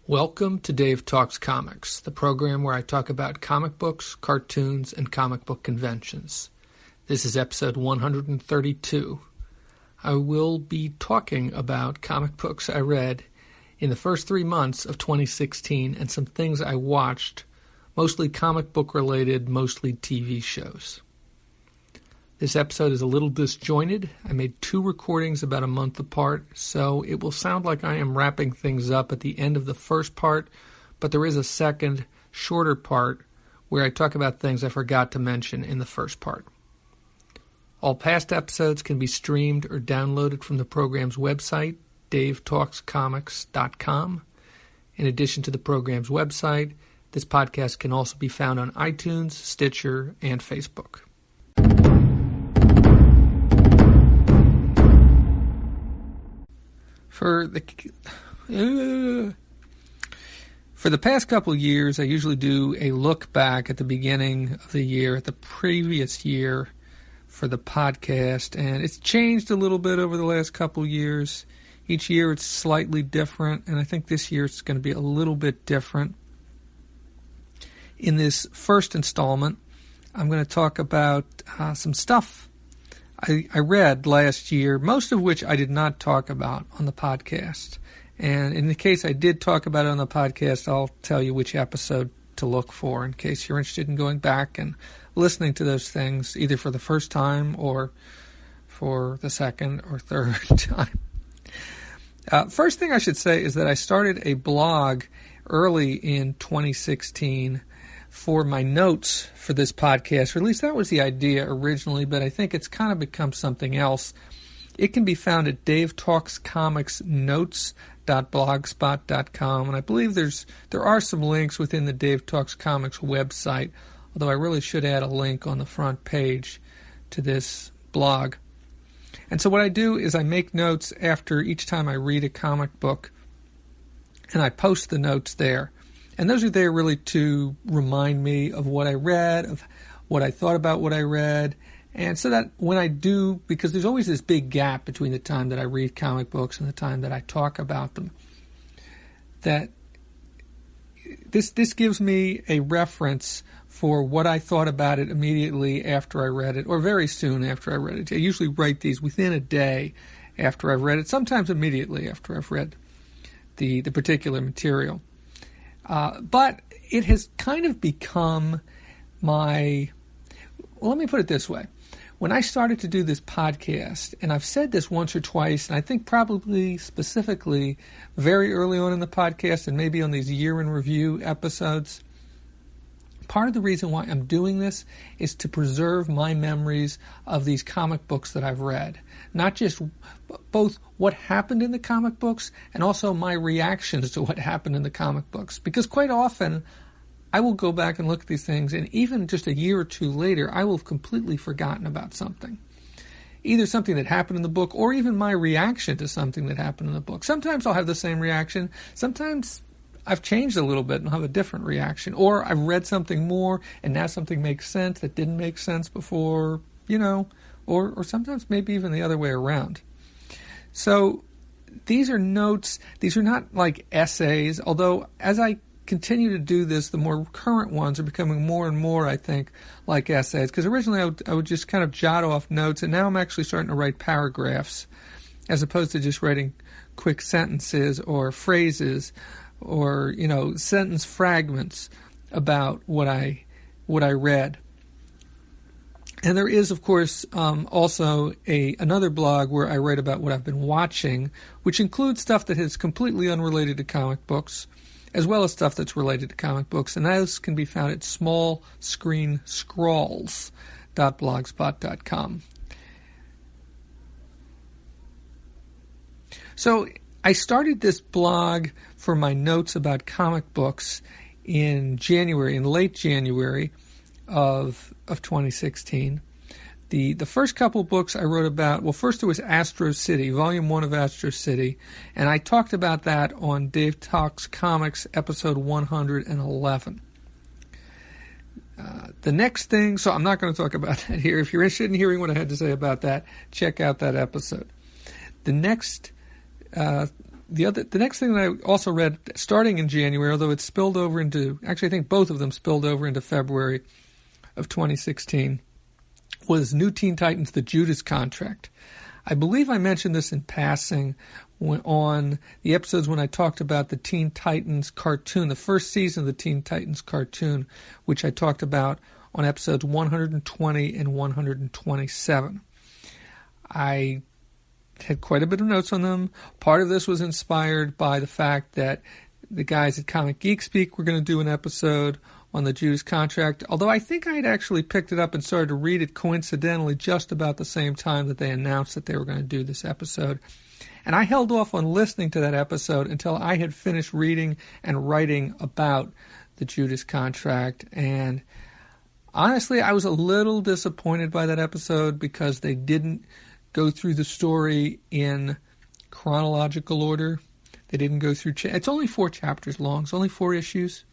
Welcome to Dave Talks Comics, the program where I talk about comic books, cartoons, and comic book conventions. This is episode 132. I will be talking about comic books I read in the first 3 months of 2016 and some things I watched, mostly comic book related, mostly TV shows. This episode is a little disjointed. I made 2 recordings about a month apart, so it will sound like I am wrapping things up at the end of the first part, but there is a second, shorter part where I talk about things I forgot to mention in the first part. All past episodes can be streamed or downloaded from the program's website, davetalkscomics.com. In addition to the program's website, this podcast can also be found on iTunes, Stitcher, and Facebook. For the past couple of years, I usually do a look back at the beginning of the year, at the previous year for the podcast, and it's changed a little bit over the last couple of years. Each year it's slightly different, and I think this year it's going to be a little bit different. In this first installment, I'm going to talk about some stuff I read last year, most of which I did not talk about on the podcast. And in the case I did talk about it on the podcast, I'll tell you which episode to look for in case you're interested in going back and listening to those things, either for the first time or for the second or third time. First thing I should say is that I started a blog early in 2016 for my notes for this podcast, or at least that was the idea originally, but I think it's kind of become something else. It can be found at davetalkscomicsnotes.blogspot.com, and I believe there are some links within the Dave Talks Comics website, although I really should add a link on the front page to this blog. And so what I do is I make notes after each time I read a comic book, and I post the notes there. And those are there really to remind me of what I read, of what I thought about what I read. And so that when I do, because there's always this big gap between the time that I read comic books and the time that I talk about them, that this gives me a reference for what I thought about it immediately after I read it, or very soon after I read it. I usually write these within a day after I've read it, sometimes immediately after I've read the particular material. But it has kind of become let me put it this way. When I started to do this podcast, and I've said this once or twice, and I think probably specifically very early on in the podcast and maybe on these year in review episodes, part of the reason why I'm doing this is to preserve my memories of these comic books that I've read. Not just both what happened in the comic books and also my reactions to what happened in the comic books. Because quite often, I will go back and look at these things, and even just a year or two later, I will have completely forgotten about something. Either something that happened in the book or even my reaction to something that happened in the book. Sometimes I'll have the same reaction. Sometimes I've changed a little bit and have a different reaction. Or I've read something more and now something makes sense that didn't make sense before, or sometimes maybe even the other way around. So these are notes. These are not like essays, although as I continue to do this, the more current ones are becoming more and more, I think, like essays. Because originally I would just kind of jot off notes, and now I'm actually starting to write paragraphs as opposed to just writing quick sentences or phrases or, sentence fragments about what I read. And there is, of course, also another blog where I write about what I've been watching, which includes stuff that is completely unrelated to comic books, as well as stuff that's related to comic books. And those can be found at smallscreenscrawls.blogspot.com. So I started this blog for my notes about comic books in late January of 2016. The first couple books I wrote about, well, first there was Astro City, Volume 1 of Astro City, and I talked about that on Dave Talks Comics, episode 111. The next thing, so I'm not going to talk about that here. If you're interested in hearing what I had to say about that, check out that episode. The next the next thing that I also read starting in January, although it spilled over into, actually I think both of them spilled over into February of 2016, was New Teen Titans, The Judas Contract. I believe I mentioned this in passing on the episodes when I talked about the Teen Titans cartoon, the first season of the Teen Titans cartoon, which I talked about on episodes 120 and 127. I had quite a bit of notes on them. Part of this was inspired by the fact that the guys at Comic Geek Speak were going to do an episode on the Judas Contract, although I think I had actually picked it up and started to read it coincidentally just about the same time that they announced that they were going to do this episode. And I held off on listening to that episode until I had finished reading and writing about the Judas Contract. And honestly, I was a little disappointed by that episode because they didn't go through the story in chronological order. They didn't go through... It's only 4 chapters long. It's only 4 issues.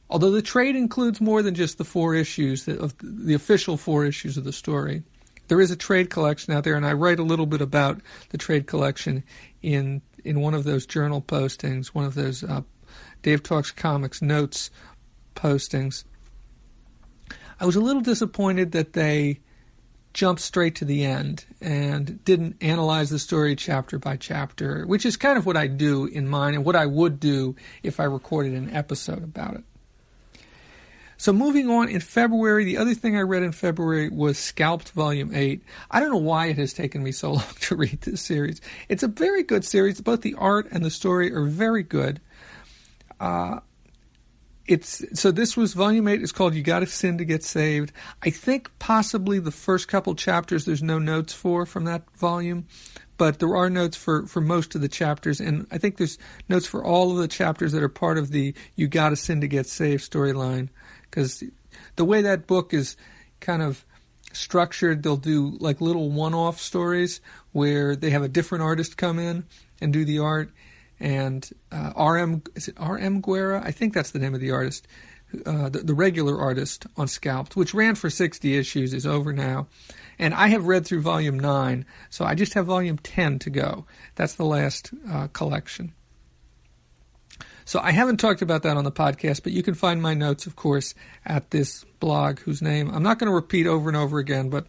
Although the trade includes more than just the 4 issues, the official 4 issues of the story. There is a trade collection out there, and I write a little bit about the trade collection in one of those journal postings, one of those Dave Talks Comics notes postings. I was a little disappointed that they jumped straight to the end and didn't analyze the story chapter by chapter, which is kind of what I do in mine and what I would do if I recorded an episode about it. So moving on, in February, the other thing I read in February was Scalped Volume 8. I don't know why it has taken me so long to read this series. It's a very good series. Both the art and the story are very good. So this was Volume 8. It's called You Gotta Sin to Get Saved. I think possibly the first couple chapters there's no notes from that volume, but there are notes for most of the chapters, and I think there's notes for all of the chapters that are part of the You Gotta Sin to Get Saved storyline. Because the way that book is kind of structured, they'll do like little one-off stories where they have a different artist come in and do the art. And is it R.M. Guerra? I think that's the name of the artist. The regular artist on Scalped, which ran for 60 issues, is over now. And I have read through Volume 9, so I just have Volume 10 to go. That's the last collection. So I haven't talked about that on the podcast, but you can find my notes, of course, at this blog, whose name I'm not going to repeat over and over again, but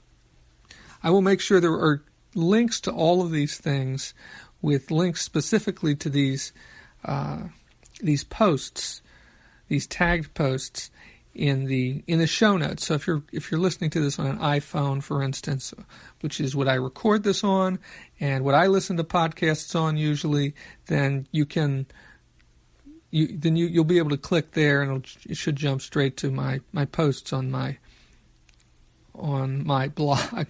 I will make sure there are links to all of these things with links specifically to these posts, these tagged posts in the show notes. So if you're listening to this on an iPhone, for instance, which is what I record this on and what I listen to podcasts on usually, then you'll be able to click there, and it should jump straight to my posts on my blog.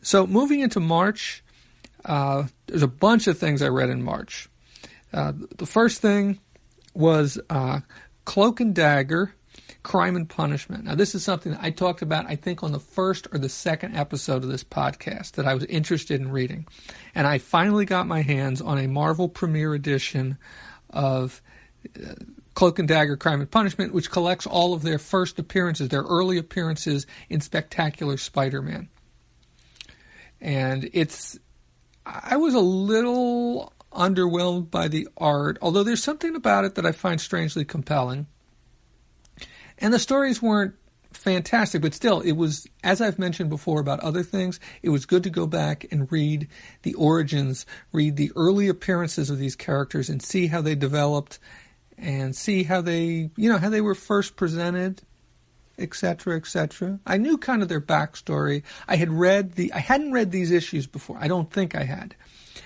So moving into March, there's a bunch of things I read in March. The first thing was Cloak and Dagger, Crime and Punishment. Now, this is something that I talked about, I think, on the first or the second episode of this podcast that I was interested in reading. And I finally got my hands on a Marvel Premiere Edition of Cloak and Dagger, Crime and Punishment, which collects all of their first appearances, their early appearances in Spectacular Spider-Man. And I was a little underwhelmed by the art, although there's something about it that I find strangely compelling. And the stories weren't fantastic, but still, it was, as I've mentioned before about other things, it was good to go back and read the origins, read the early appearances of these characters and see how they developed and see how they were first presented, etc., etc. I knew kind of their backstory. I hadn't read these issues before. I don't think I had.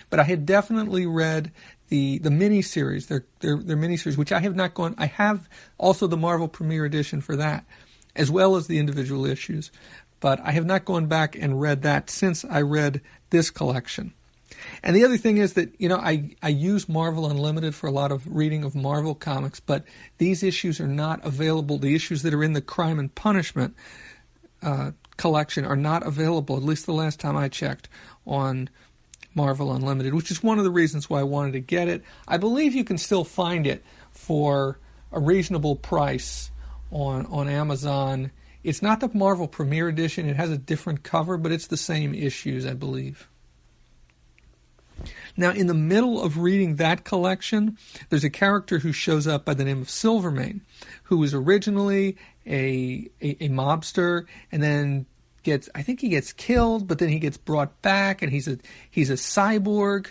But I had definitely read the miniseries, their miniseries, which I have not gone. I have also the Marvel Premiere Edition for that, as well as the individual issues. But I have not gone back and read that since I read this collection. And the other thing is that, I use Marvel Unlimited for a lot of reading of Marvel comics, but these issues are not available. The issues that are in the Crime and Punishment collection are not available, at least the last time I checked, on Marvel Unlimited, which is one of the reasons why I wanted to get it. I believe you can still find it for a reasonable price on Amazon. It's not the Marvel Premiere Edition. It has a different cover, but it's the same issues, I believe. Now, in the middle of reading that collection, there's a character who shows up by the name of Silvermane, who was originally a mobster, and then I think he gets killed, but then he gets brought back, and he's a cyborg,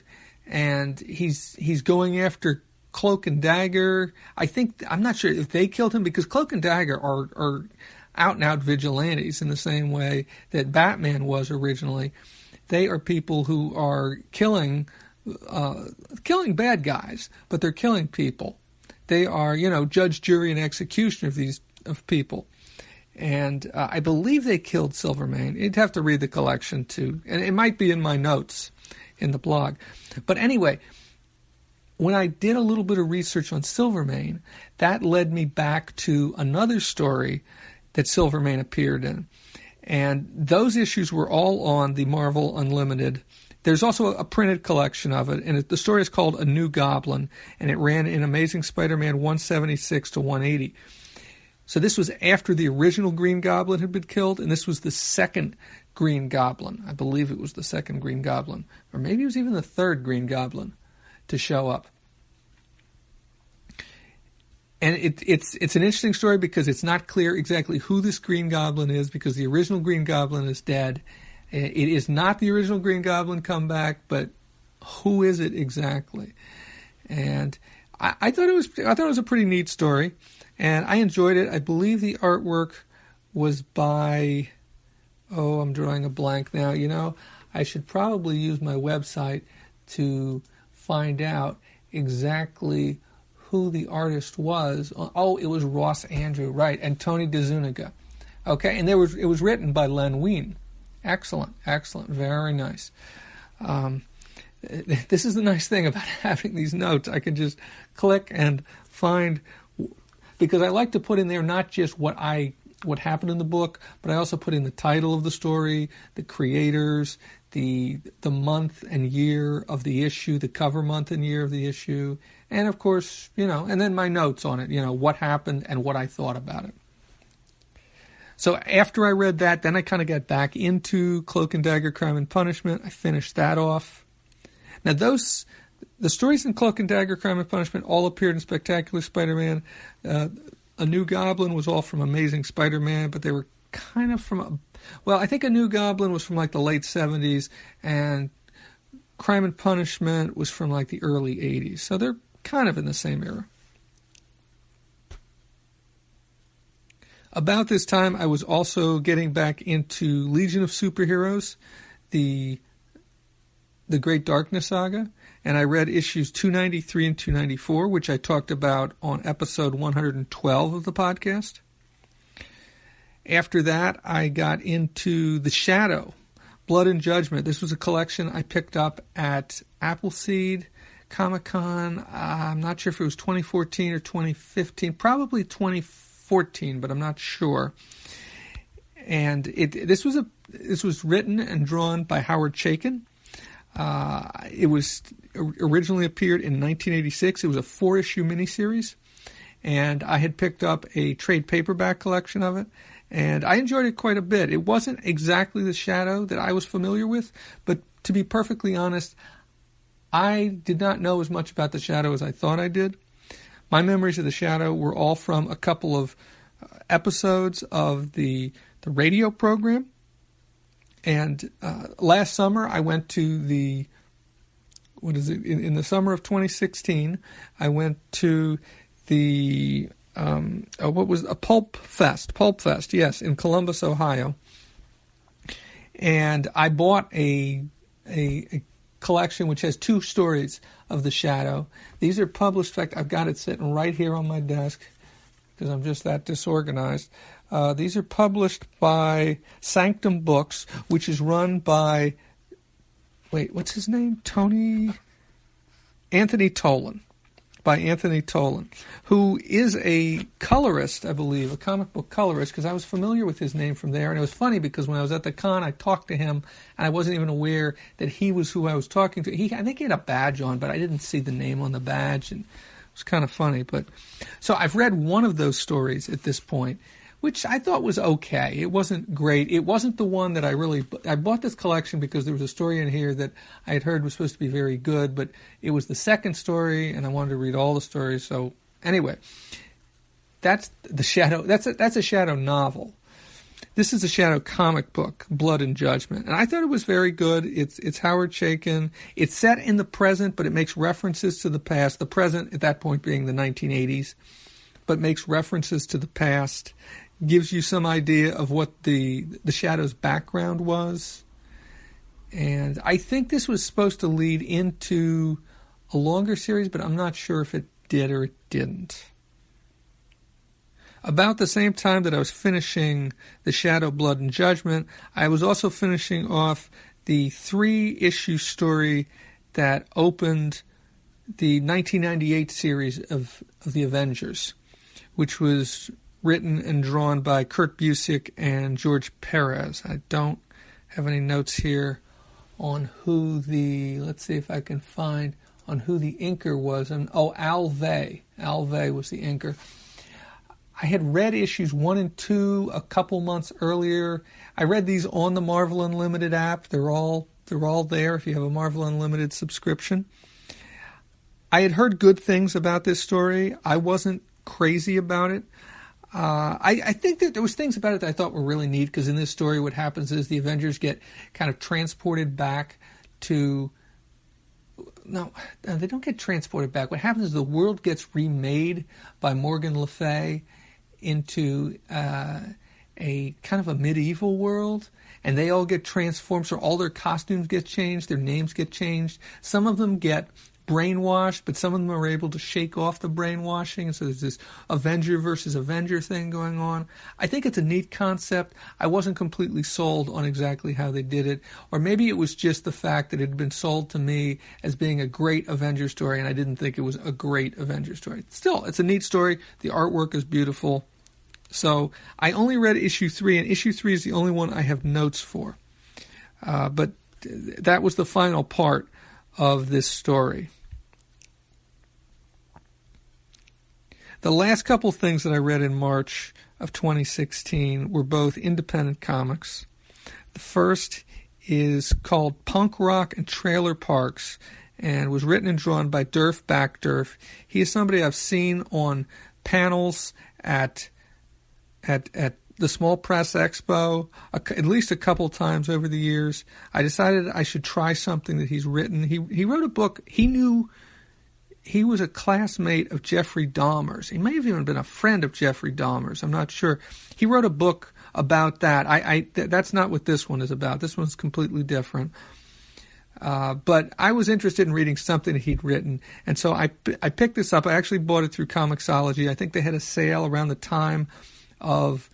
and he's going after Cloak and Dagger. I'm not sure if they killed him, because Cloak and Dagger are out and out vigilantes in the same way that Batman was originally. They are people who are killing bad guys, but they're killing people. They are, judge, jury, and executioner of people. And I believe they killed Silvermane. You'd have to read the collection too, and it might be in my notes in the blog. But anyway, when I did a little bit of research on Silvermane, that led me back to another story that Silvermane appeared in. And those issues were all on the Marvel Unlimited. There's also a printed collection of it, and the story is called A New Goblin, and it ran in Amazing Spider-Man 176 to 180. So this was after the original Green Goblin had been killed, and this was the second Green Goblin. I believe it was the second Green Goblin, or maybe it was even the third Green Goblin to show up. And it's an interesting story because it's not clear exactly who this Green Goblin is, because the original Green Goblin is dead. It is not the original Green Goblin come back, but who is it exactly? And I thought it was a pretty neat story, and I enjoyed it. I believe the artwork was by, I'm drawing a blank now. I should probably use my website to find out exactly who the artist was. Oh, it was Ross Andrew, right, and Tony DeZuniga. Okay, and it was written by Len Wein. Excellent, very nice. This is the nice thing about having these notes. I can just click and find, because I like to put in there not just what happened in the book, but I also put in the title of the story, the creators, the month and year of the issue, the cover month and year of the issue, and of course, and then my notes on it, what happened and what I thought about it. So after I read that, then I kind of got back into Cloak and Dagger, Crime and Punishment. I finished that off. Now the stories in Cloak and Dagger, Crime and Punishment all appeared in Spectacular Spider-Man. A New Goblin was all from Amazing Spider-Man, but they were kind of from, I think A New Goblin was from like the late 70s, and Crime and Punishment was from like the early 80s. So they're kind of in the same era. About this time, I was also getting back into Legion of Superheroes, the Great Darkness Saga, and I read issues 293 and 294, which I talked about on episode 112 of the podcast. After that, I got into The Shadow, Blood and Judgment. This was a collection I picked up at Appleseed Comic-Con. I'm not sure if it was 2014 or 2015, probably 2014, but I'm not sure. And this was written and drawn by Howard Chaykin. It was originally appeared in 1986. It was a 4-issue miniseries, and I had picked up a trade paperback collection of it, and I enjoyed it quite a bit. It wasn't exactly the Shadow that I was familiar with, but to be perfectly honest, I did not know as much about the Shadow as I thought I did. My memories of the Shadow were all from a couple of episodes of the radio program. And last summer, I went to in the summer of 2016, I went to the, a Pulp Fest, yes, in Columbus, Ohio. And I bought a collection which has 2 stories of the Shadow. These are published. In fact, I've got it sitting right here on my desk because I'm just that disorganized. These are published by Sanctum Books, which is run by, what's his name? Anthony Tolan. By Anthony Tolan, who is a colorist, I believe, a comic book colorist, because I was familiar with his name from there. And it was funny because when I was at the con, I talked to him, and I wasn't even aware that he was who I was talking to. I think he had a badge on, but I didn't see the name on the badge, and it was kind of funny. But so I've read one of those stories at this point, which I thought was okay. It wasn't great. It wasn't the one that I bought this collection because there was a story in here that I had heard was supposed to be very good, but it was the second story, and I wanted to read all the stories. So anyway, that's the Shadow. That's a Shadow novel. This is a Shadow comic book, Blood and Judgment, and I thought it was very good. It's Howard Chaykin. It's set in the present, but it makes references to the past. The present at that point being the 1980s, but makes references to the past. Gives you some idea of what the Shadow's background was. And I think this was supposed to lead into a longer series, but I'm not sure if it did or it didn't. About the same time that I was finishing the Shadow, Blood, and Judgment, I was also finishing off the 3-issue story that opened the 1998 series of the Avengers, which was written and drawn by Kurt Busiek and George Perez. I don't have any notes here on who let's see if I can find on who the inker was. Al Vey. Al Vey was the inker. I had read issues 1 and 2 a couple months earlier. I read these on the Marvel Unlimited app. They're all there if you have a Marvel Unlimited subscription. I had heard good things about this story. I wasn't crazy about it. I think that there was things about it that I thought were really neat, because in this story what happens is the Avengers get kind of transported back to... No, they don't get transported back. What happens is the world gets remade by Morgan Le Fay into a kind of a medieval world, and they all get transformed, so all their costumes get changed, their names get changed. Some of them get brainwashed, but some of them are able to shake off the brainwashing, and so there's this Avenger versus Avenger thing going on. I think it's a neat concept. I wasn't completely sold on exactly how they did it, or maybe it was just the fact that it had been sold to me as being a great Avenger story, and I didn't think it was a great Avenger story. Still, it's a neat story. The artwork is beautiful. So I only read issue 3, and issue 3 is the only one I have notes for. But that was the final part of this story. The last couple things that I read in March of 2016 were both independent comics. The first is called Punk Rock and Trailer Parks, and was written and drawn by Durf Backdurf. He is somebody I've seen on panels at the Small Press Expo at least a couple times over the years. I decided I should try something that he's written. He wrote a book. He was a classmate of Jeffrey Dahmer's. He may have even been a friend of Jeffrey Dahmer's. I'm not sure. He wrote a book about that. That's not what this one is about. This one's completely different. But I was interested in reading something that he'd written, and so I picked this up. I actually bought it through Comixology. I think they had a sale around the time of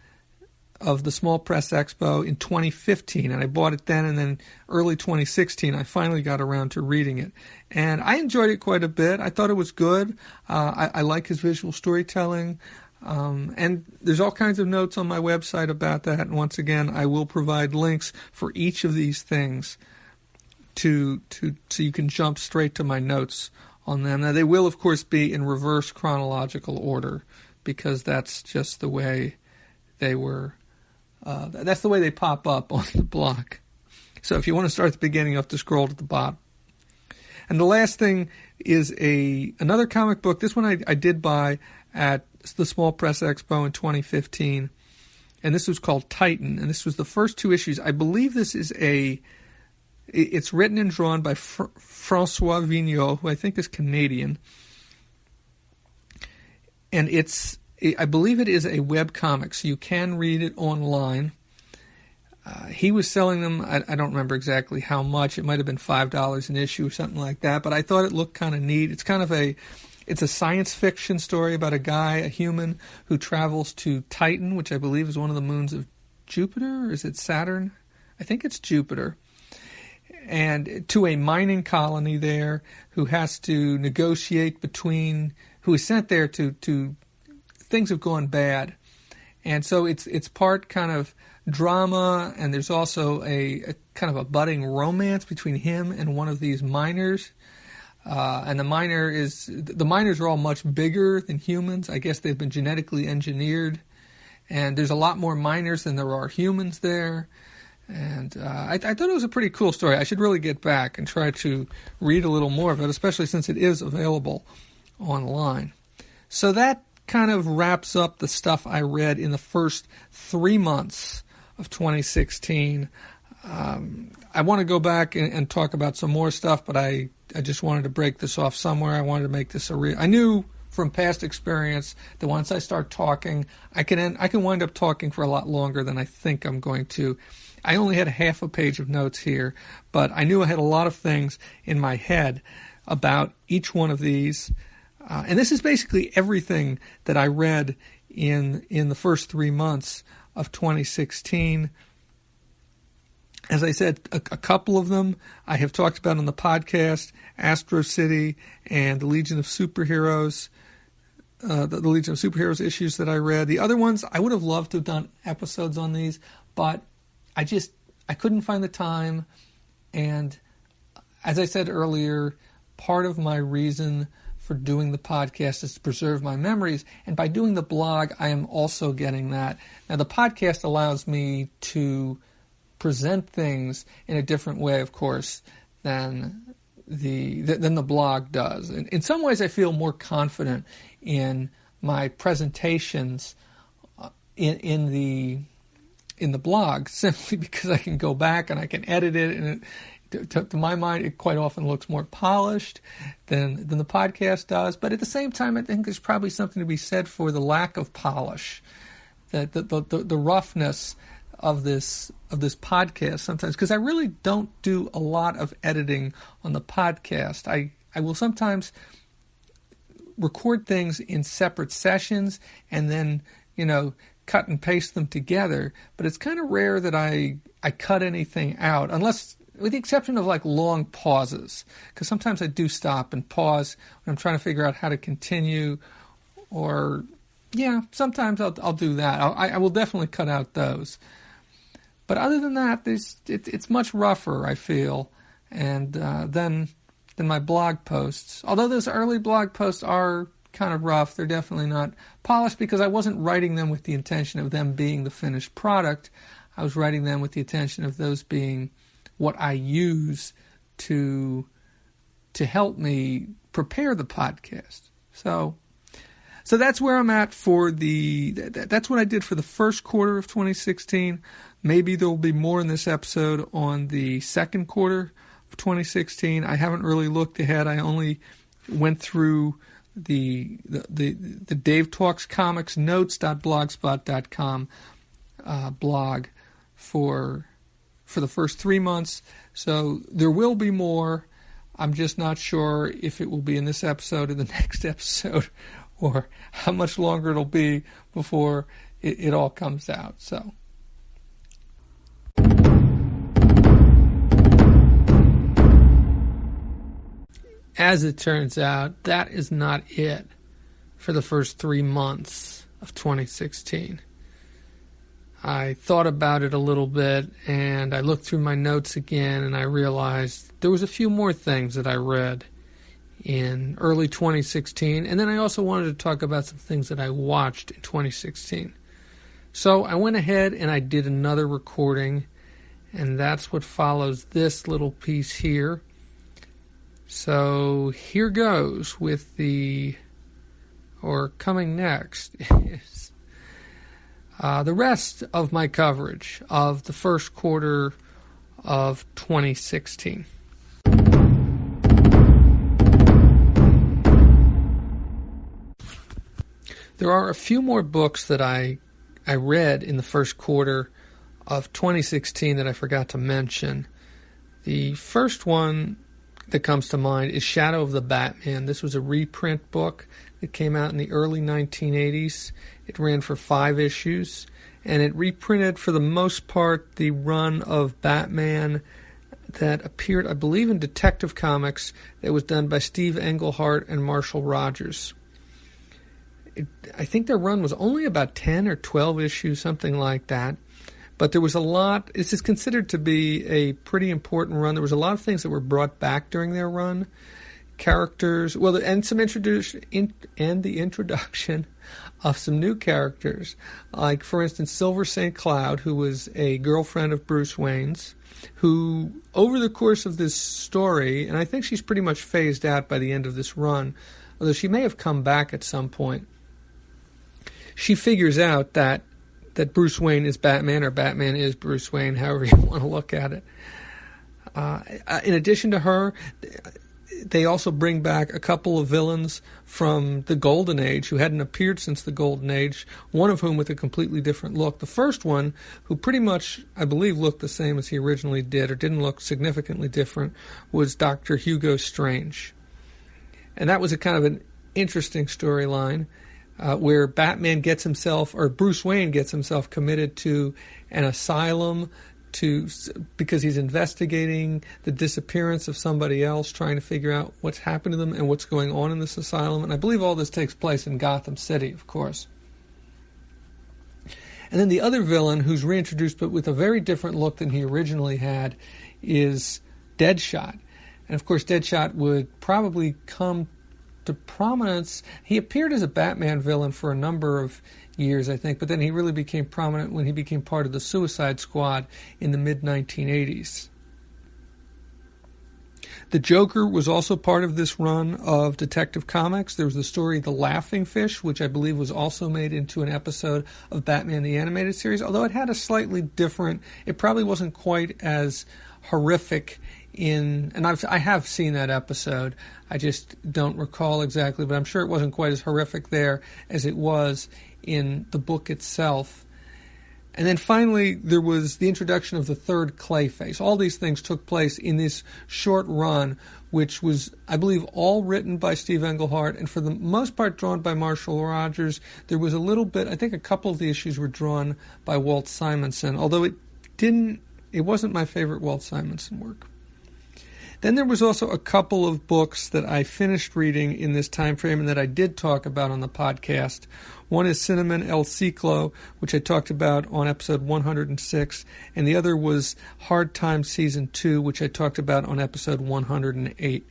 the Small Press Expo in 2015, and I bought it then, and then early 2016 I finally got around to reading it, and I enjoyed it quite a bit. I thought it was good. I like his visual storytelling, and there's all kinds of notes on my website about that, and once again I will provide links for each of these things so you can jump straight to my notes on them. Now they will of course be in reverse chronological order, because that's just the way they were. That's the way they pop up on the blog. So if you want to start at the beginning, you have to scroll to the bottom. And the last thing is another comic book. This one I did buy at the Small Press Expo in 2015, and this was called Titan. And this was the first 2 issues. I believe this is it's written and drawn by Francois Vigneault, who I think is Canadian. And I believe it is a web comic, so you can read it online. He was selling them, I don't remember exactly how much. It might have been $5 an issue or something like that, but I thought it looked kind of neat. It's kind of it's a science fiction story about a human, who travels to Titan, which I believe is one of the moons of Jupiter, or is it Saturn? I think it's Jupiter. And to a mining colony there, who has to negotiate who is sent there to things have gone bad. And so it's part kind of drama, and there's also a kind of a budding romance between him and one of these miners. And the miners are all much bigger than humans. I guess they've been genetically engineered. and there's a lot more miners than there are humans there. And I thought it was a pretty cool story. I should really get back and try to read a little more of it, especially since it is available online. So that kind of wraps up the stuff I read in the first 3 months of 2016. I want to go back and talk about some more stuff, but I just wanted to break this off somewhere. I wanted to make this I knew from past experience that once I start talking, I can wind up talking for a lot longer than I think I'm going to. I only had half a page of notes here, but I knew I had a lot of things in my head about each one of these. And this is basically everything that I read in the first 3 months of 2016. As I said, a couple of them I have talked about on the podcast, Astro City and the Legion of Superheroes, the Legion of Superheroes issues that I read. The other ones, I would have loved to have done episodes on these, but I couldn't find the time. And as I said earlier, part of my reason for doing the podcast is to preserve my memories. And by doing the blog, I am also getting that. Now, the podcast allows me to present things in a different way, of course, than the blog does. And in some ways, I feel more confident in my presentations in the blog, simply because I can go back and I can edit it, and to my mind, it quite often looks more polished than the podcast does. But at the same time, I think there's probably something to be said for the lack of polish, that the roughness of this podcast sometimes, because I really don't do a lot of editing on the podcast. I will sometimes record things in separate sessions and then, cut and paste them together, but it's kind of rare that I cut anything out, unless, with the exception of like long pauses, because sometimes I do stop and pause when I'm trying to figure out how to continue, or sometimes I'll do that. I will definitely cut out those. But other than that, it's much rougher, I feel, and than my blog posts. Although those early blog posts are kind of rough, they're definitely not polished, because I wasn't writing them with the intention of them being the finished product. I was writing them with the intention of those being what I use to help me prepare the podcast. So that's where I'm at for that's what I did for the first quarter of 2016. Maybe there will be more in this episode on the second quarter of 2016. I haven't really looked ahead. I only went through the Dave Talks Comics notes.blogspot.com blog for the first 3 months. So there will be more. I'm just not sure if it will be in this episode or the next episode, or how much longer it'll be before it all comes out. So. As it turns out, that is not it for the first 3 months of 2016. I thought about it a little bit, and I looked through my notes again, and I realized there was a few more things that I read in early 2016, and then I also wanted to talk about some things that I watched in 2016. So I went ahead and I did another recording, and that's what follows this little piece here. So here goes with coming next is the rest of my coverage of the first quarter of 2016. There are a few more books that I read in the first quarter of 2016 that I forgot to mention. The first one that comes to mind is Shadow of the Batman. This was a reprint book that came out in the early 1980s. It ran for 5 issues, and it reprinted, for the most part, the run of Batman that appeared, I believe, in Detective Comics that was done by Steve Englehart and Marshall Rogers. I think their run was only about 10 or 12 issues, something like that. But there was a lot. This is considered to be a pretty important run. There was a lot of things that were brought back during their run. characters, well, and some the introduction of some new characters, like, for instance, Silver St. Cloud, who was a girlfriend of Bruce Wayne's, who, over the course of this story, and I think she's pretty much phased out by the end of this run, although she may have come back at some point, she figures out that Bruce Wayne is Batman, or Batman is Bruce Wayne, however you want to look at it. In addition to her, they also bring back a couple of villains from the Golden Age who hadn't appeared since the Golden Age, one of whom with a completely different look. The first one, who pretty much, I believe, looked the same as he originally did, or didn't look significantly different, was Dr. Hugo Strange. And that was a kind of an interesting storyline where Batman gets himself, or Bruce Wayne gets himself committed to an asylum because he's investigating the disappearance of somebody else, trying to figure out what's happened to them and what's going on in this asylum. And I believe all this takes place in Gotham City, of course. And then the other villain, who's reintroduced but with a very different look than he originally had, is Deadshot. And of course, Deadshot would probably come to prominence. He appeared as a Batman villain for a number of years, I think, but then he really became prominent when he became part of the Suicide Squad in the mid-1980s. The Joker was also part of this run of Detective Comics. There was the story The Laughing Fish, which I believe was also made into an episode of Batman the Animated Series, although it had a slightly different, it probably wasn't quite as horrific and I have seen that episode. I just don't recall exactly, but I'm sure it wasn't quite as horrific there as it was in the book itself. And then finally, there was the introduction of the third Clayface. All these things took place in this short run, which was, I believe, all written by Steve Englehart, and for the most part drawn by Marshall Rogers. There was a little bit, I think a couple of the issues were drawn by Walt Simonson, although it wasn't my favorite Walt Simonson work. Then there was also a couple of books that I finished reading in this time frame and that I did talk about on the podcast. One is Cinnamon El Ciclo, which I talked about on episode 106, and the other was Hard Times Season 2, which I talked about on episode 108.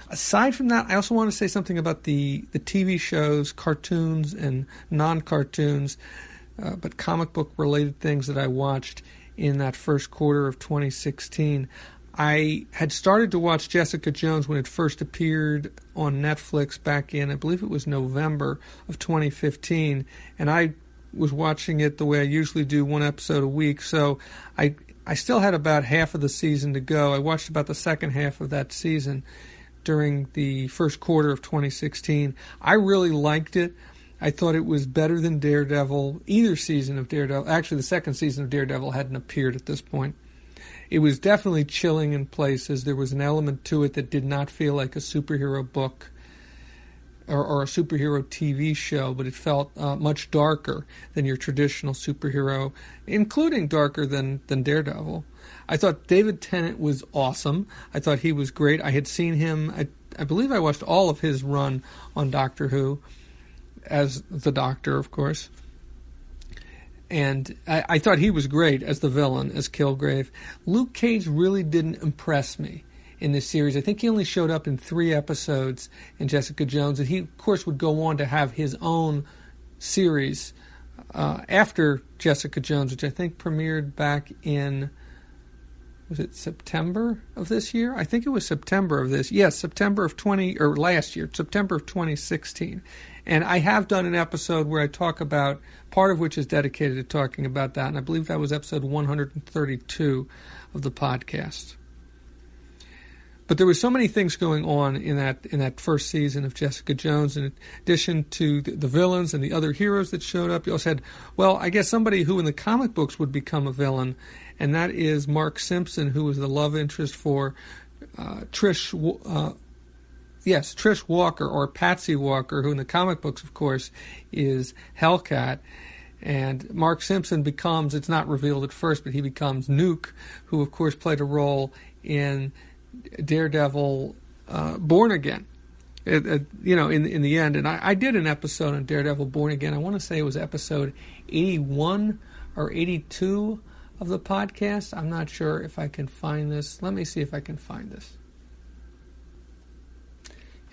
Aside from that, I also want to say something about the TV shows, cartoons and non-cartoons, but comic book related things that I watched in that first quarter of 2016. I had started to watch Jessica Jones when it first appeared on Netflix back in, I believe it was November of 2015, and I was watching it the way I usually do, one episode a week, so I still had about half of the season to go. I watched about the second half of that season during the first quarter of 2016. I really liked it. I thought it was better than Daredevil, either season of Daredevil. Actually, the second season of Daredevil hadn't appeared at this point. It was definitely chilling in places. There was an element to it that did not feel like a superhero book or a superhero TV show, but it felt much darker than your traditional superhero, including darker than Daredevil. I thought David Tennant was awesome. I thought he was great. I had seen him, I believe I watched all of his run on Doctor Who, as the Doctor, of course. And I thought he was great as the villain, as Kilgrave. Luke Cage really didn't impress me in this series. I think he only showed up in 3 episodes in Jessica Jones, and he, of course, would go on to have his own series after Jessica Jones, which I think premiered back in, was it September of this year? I think it was September of this. Yes, September of last year, September of 2016. And I have done an episode where I talk about, part of which is dedicated to talking about that, and I believe that was episode 132 of the podcast. But there were so many things going on in that first season of Jessica Jones, in addition to the villains and the other heroes that showed up. You also had, well, I guess somebody who in the comic books would become a villain, and that is Mark Simpson, who was the love interest for Trish Walker, or Patsy Walker, who in the comic books, of course, is Hellcat. And Mark Simpson becomes, it's not revealed at first, but he becomes Nuke, who, of course, played a role in Daredevil Born Again, in the end. And I did an episode on Daredevil Born Again. I want to say it was episode 81 or 82 of the podcast. I'm not sure if I can find this. Let me see if I can find this.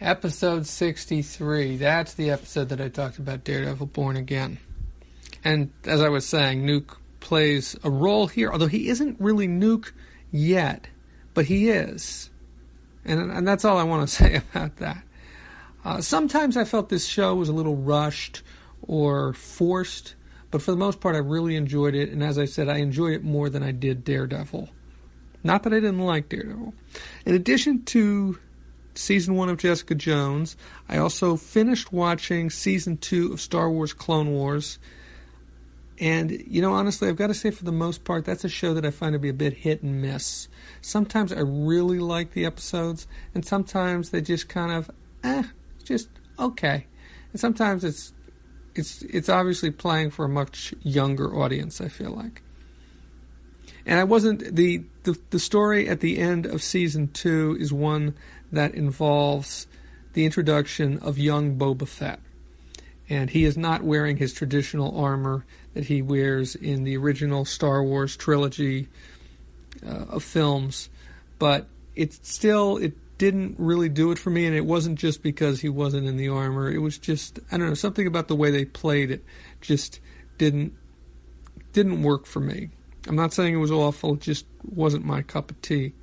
Episode 63. That's the episode that I talked about, Daredevil Born Again. And as I was saying, Nuke plays a role here, although he isn't really Nuke yet, but he is. And that's all I want to say about that. Sometimes I felt this show was a little rushed or forced, but for the most part I really enjoyed it, and as I said, I enjoyed it more than I did Daredevil. Not that I didn't like Daredevil. In addition to Season 1 of Jessica Jones, I also finished watching Season 2 of Star Wars Clone Wars. And, honestly, I've got to say for the most part, that's a show that I find to be a bit hit and miss. Sometimes I really like the episodes, and sometimes they just kind of, just okay. And sometimes it's obviously playing for a much younger audience, I feel like. And I wasn't, the story at the end of Season 2 is one that involves the introduction of young Boba Fett. And he is not wearing his traditional armor that he wears in the original Star Wars trilogy of films. But it didn't really do it for me, and it wasn't just because he wasn't in the armor. It was just, I don't know, something about the way they played it just didn't work for me. I'm not saying it was awful, it just wasn't my cup of tea.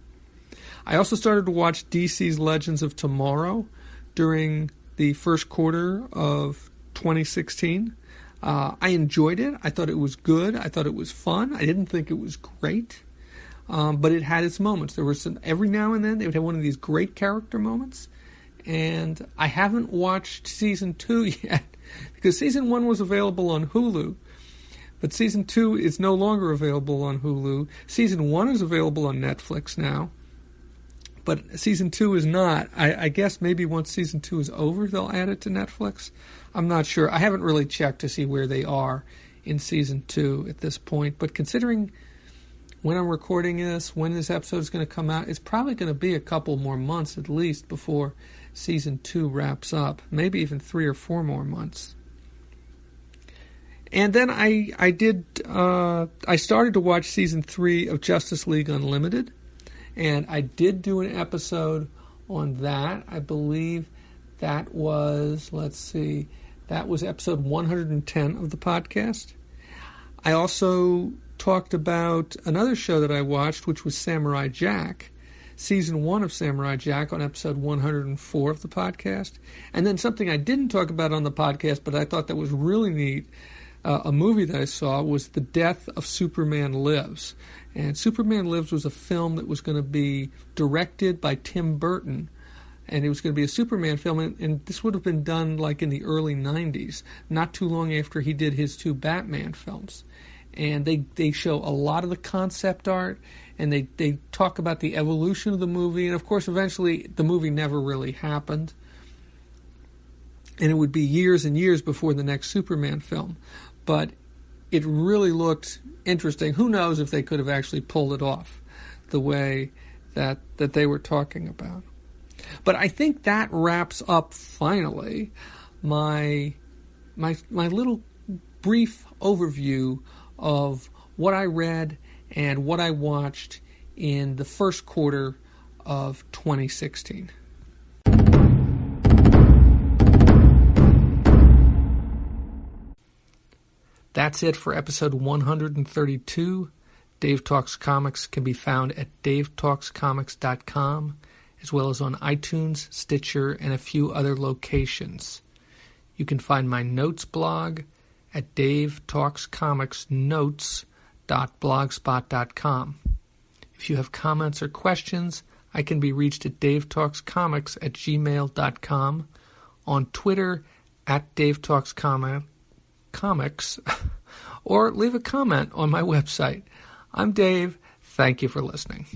I also started to watch DC's Legends of Tomorrow during the first quarter of 2016. I enjoyed it. I thought it was good. I thought it was fun. I didn't think it was great, but it had its moments. There were some, every now and then they would have one of these great character moments, and I haven't watched Season 2 yet because Season 1 was available on Hulu. But Season 2 is no longer available on Hulu. Season 1 is available on Netflix now. But Season 2 is not. I guess maybe once Season 2 is over, they'll add it to Netflix. I'm not sure. I haven't really checked to see where they are in Season 2 at this point. But considering when I'm recording this, when this episode is going to come out, it's probably going to be a couple more months at least before Season 2 wraps up. Maybe even 3 or 4 more months. And then I started to watch Season 3 of Justice League Unlimited. And I did do an episode on that. I believe that was, that was episode 110 of the podcast. I also talked about another show that I watched, which was Samurai Jack, Season 1 of Samurai Jack on episode 104 of the podcast. And then something I didn't talk about on the podcast, but I thought that was really neat, a movie that I saw, was The Death of Superman Lives. And Superman Lives was a film that was going to be directed by Tim Burton. And it was going to be a Superman film, and this would have been done like in the early 90s, not too long after he did his 2 Batman films. And they show a lot of the concept art, and they talk about the evolution of the movie. And, of course, eventually the movie never really happened. And it would be years and years before the next Superman film. But it really looked interesting. Who knows if they could have actually pulled it off the way that they were talking about. But I think that wraps up, finally, my little brief overview of what I read and what I watched in the first quarter of 2016. That's it for episode 132. Dave Talks Comics can be found at davetalkscomics.com, as well as on iTunes, Stitcher, and a few other locations. You can find my notes blog at davetalkscomicsnotes.blogspot.com. If you have comments or questions, I can be reached at davetalkscomics@gmail.com, on Twitter at davetalkscomics, or leave a comment on my website. I'm Dave. Thank you for listening.